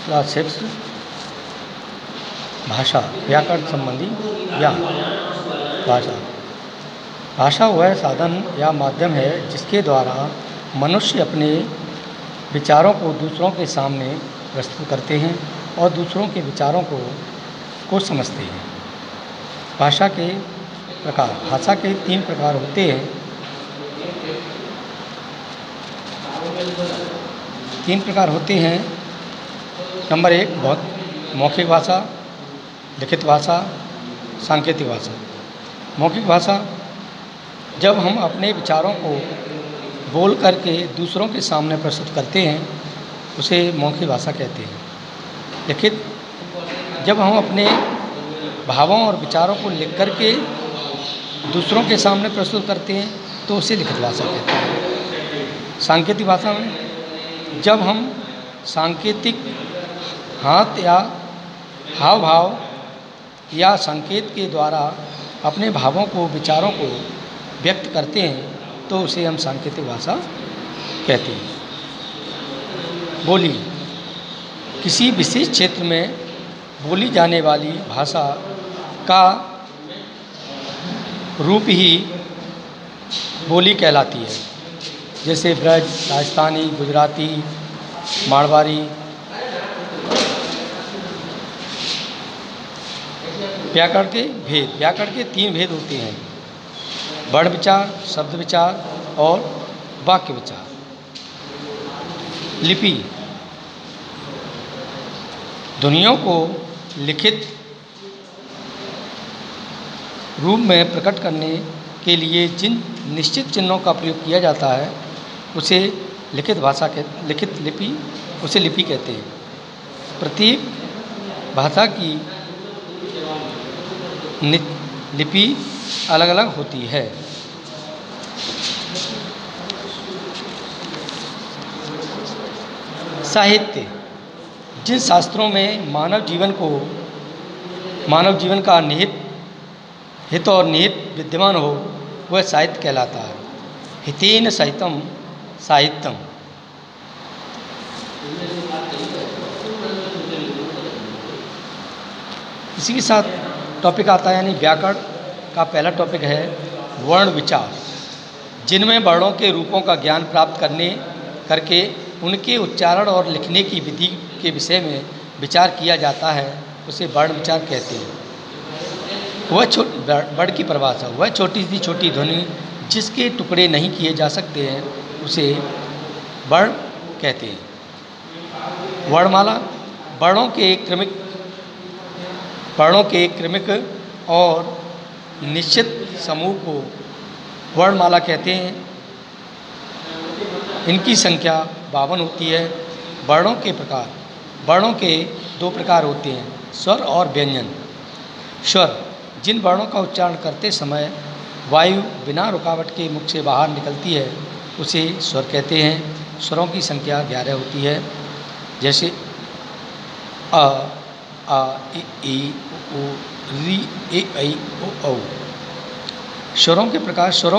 Class 6 भाषा व्याकरण संबंधी ज्ञान। भाषा भाषा वह साधन या माध्यम है जिसके द्वारा मनुष्य अपने विचारों को दूसरों के सामने प्रस्तुत करते हैं और दूसरों के विचारों को समझते हैं। भाषा के प्रकार। भाषा के 3 प्रकार होते हैं। 3 प्रकार होते हैं। नंबर 1 मौखिक भाषा, लिखित भाषा, सांकेतिक भाषा। मौखिक भाषा जब हम अपने विचारों को बोल करके दूसरों के सामने प्रस्तुत करते हैं उसे मौखिक भाषा कहते हैं। लिखित जब हम अपने भावों और विचारों को लिख करके दूसरों के सामने प्रस्तुत करते हैं तो उसे लिखित भाषा कहते हैं। सांकेतिक भाषा में जब हम सांकेतिक हाथ या हाव भाव या संकेत के द्वारा अपने भावों को विचारों को व्यक्त करते हैं तो उसे हम सांकेतिक भाषा कहते हैं। बोली किसी विशेष क्षेत्र में बोली जाने वाली भाषा का रूप ही बोली कहलाती है। जैसे ब्रज, राजस्थानी, गुजराती, मारवाड़ी। व्याकरण के भेद। व्याकरण के 3 भेद होते हैं: वर्ण विचार, शब्द विचार और वाक्य विचार। लिपि ध्वनियों को लिखित रूप में प्रकट करने के लिए जिन निश्चित चिन्हों का प्रयोग किया जाता है उसे लिखित लिपि कहते हैं। प्रत्येक भाषा की लिपि अलग अलग होती है। साहित्य जिन शास्त्रों में मानव जीवन का निहित हित और निहित विद्यमान हो वह साहित्य कहलाता है। हितेन सहितम साहित्यम। इसी के साथ टॉपिक आता है यानी व्याकरण का पहला टॉपिक है वर्ण विचार, जिनमें वर्णों के रूपों का ज्ञान प्राप्त करके उनके उच्चारण और लिखने की विधि के विषय में विचार किया जाता है उसे वर्ण विचार कहते हैं। वर्ण की परिभाषा वह छोटी सी छोटी ध्वनि जिसके टुकड़े नहीं किए जा सकते हैं उसे वर्ण कहते हैं। वर्णमाला वर्णों के क्रमिक और निश्चित समूह को वर्णमाला कहते हैं। इनकी संख्या 52 होती है। वर्णों के 2 प्रकार होते हैं: स्वर और व्यंजन। स्वर जिन वर्णों का उच्चारण करते समय वायु बिना रुकावट के मुख से बाहर निकलती है उसे स्वर कहते हैं। स्वरों की संख्या 11 होती है। जैसे अ, आ, इ, उ, री, ए, ऐ, ओ, औ। स्वरों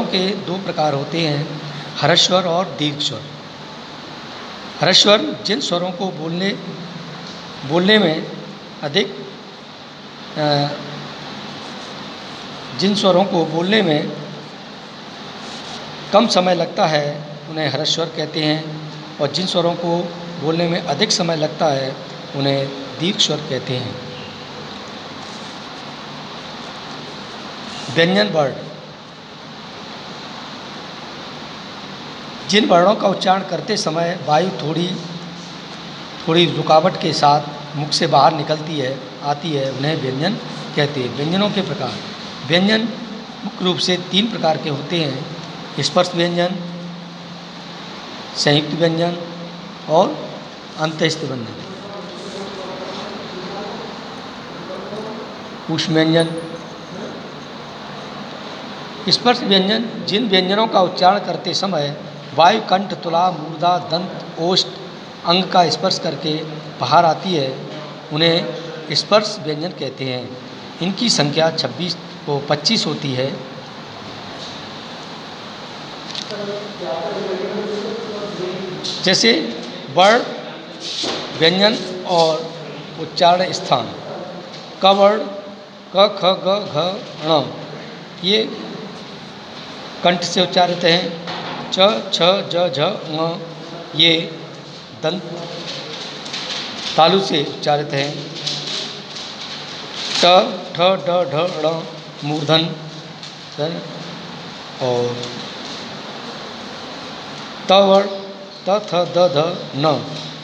के 2 प्रकार होते हैं: हर्षस्वर और दीर्घ स्वर। हर्षस्वर जिन स्वरों को बोलने में अधिक जिन स्वरों को बोलने में कम समय लगता है उन्हें हर्षस्वर कहते हैं और जिन स्वरों को बोलने में अधिक समय लगता है उन्हें दीर्घ स्वर कहते हैं। व्यंजन वर्ण जिन वर्णों का उच्चारण करते समय वायु थोड़ी रुकावट के साथ मुख से बाहर आती है उन्हें व्यंजन कहते हैं। व्यंजनों के प्रकार। व्यंजन मुख्य रूप से 3 प्रकार के होते हैं: स्पर्श व्यंजन, संयुक्त व्यंजन और अंतःस्थ व्यंजन। ऊष्म व्यंजन। स्पर्श व्यंजन जिन व्यंजनों का उच्चारण करते समय वायु कंठ, तुला, मूर्धा, दंत, ओष्ठ अंग का स्पर्श करके बाहर आती है उन्हें स्पर्श व्यंजन कहते हैं। इनकी संख्या 25 होती है। जैसे वर्ण, व्यंजन, और उच्चारण स्थान। क वर्ण क ख ग घ ण ये कंठ से उच्चारित हैं। च छ ज झ ङ ये दंत तालु से उच्चारित हैं। ट ठ ड ढ ण मूर्धन और त वर्ण त थ द ध न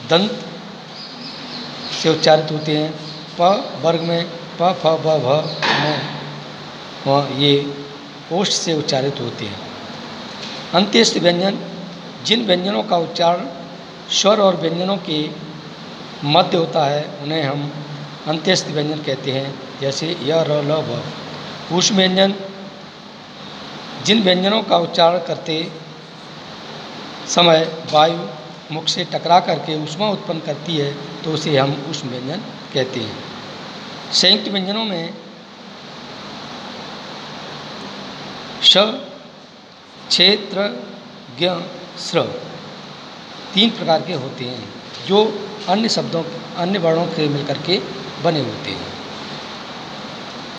दंत से उच्चारित होते हैं। प वर्ग में प फ ब भ में ये ओष्ठ से उच्चारित होते हैं। अंत्यस्थ व्यंजन जिन व्यंजनों का उच्चारण स्वर और व्यंजनों के मध्य होता है उन्हें हम अंत्यस्थ व्यंजन कहते हैं। जैसे य र ल व। ऊष्म व्यंजन जिन व्यंजनों का उच्चारण करते समय वायु मुख से टकरा करके ऊष्मा उत्पन्न करती है तो उसे हम ऊष्म व्यंजन कहते हैं। संयुक्त व्यंजनों में श क्षेत्र ज्ञ स्र 3 प्रकार के होते हैं जो अन्य शब्दों अन्य वर्णों से मिलकर के बने होते हैं।